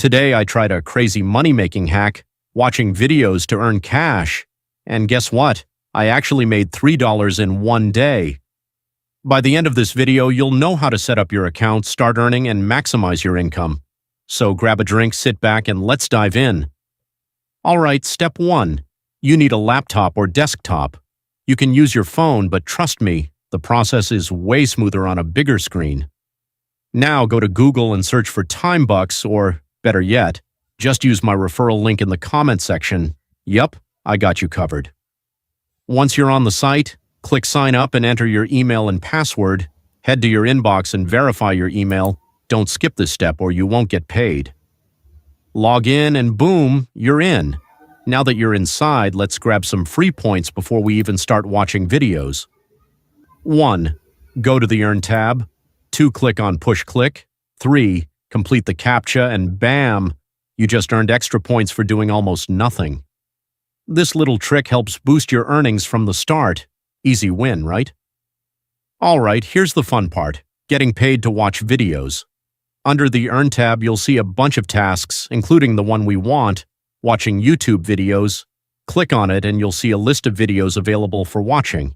Today I tried a crazy money-making hack, watching videos to earn cash. And guess what? I actually made $3 in one day. By the end of this video, you'll know how to set up your account, start earning, and maximize your income. So grab a drink, sit back, and let's dive in. Alright, step 1. You need a laptop or desktop. You can use your phone, but trust me, the process is way smoother on a bigger screen. Now go to Google and search for TimeBucks, or better yet, just use my referral link in the comment section. Yup, I got you covered. Once you're on the site, click sign up and enter your email and password. Head to your inbox and verify your email. Don't skip this step or you won't get paid. Log in and boom, you're in. Now that you're inside, let's grab some free points before we even start watching videos. 1. Go to the Earn tab. 2. Click on Push Click. 3. Complete the CAPTCHA and bam! You just earned extra points for doing almost nothing. This little trick helps boost your earnings from the start. Easy win, right? Alright, here's the fun part. Getting paid to watch videos. Under the Earn tab, you'll see a bunch of tasks, including the one we want, watching YouTube videos. Click on it and you'll see a list of videos available for watching.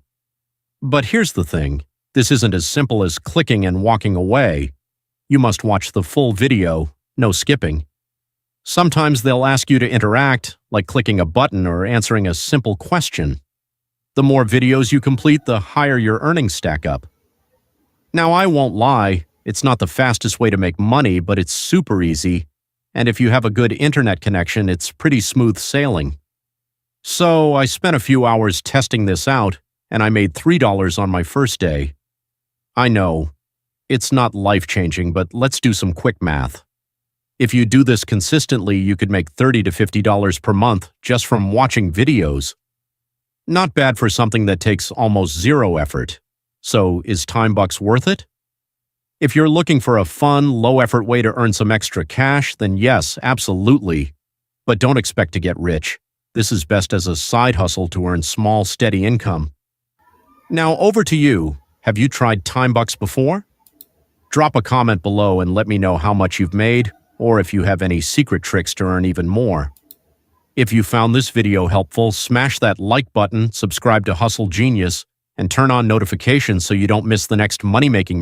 But here's the thing. This isn't as simple as clicking and walking away. You must watch the full video, no skipping. Sometimes they'll ask you to interact, like clicking a button or answering a simple question. The more videos you complete, the higher your earnings stack up. Now, I won't lie, it's not the fastest way to make money, but it's super easy. And if you have a good internet connection, it's pretty smooth sailing. So I spent a few hours testing this out, and I made $3 on my first day. I know, it's not life-changing, but let's do some quick math. If you do this consistently, you could make $30 to $50 per month just from watching videos. Not bad for something that takes almost zero effort. So is TimeBucks worth it? If you're looking for a fun, low-effort way to earn some extra cash, then yes, absolutely. But don't expect to get rich. This is best as a side hustle to earn small, steady income. Now over to you. Have you tried TimeBucks before? Drop a comment below and let me know how much you've made, or if you have any secret tricks to earn even more. If you found this video helpful, smash that like button, subscribe to Hustle Genius, and turn on notifications so you don't miss the next money-making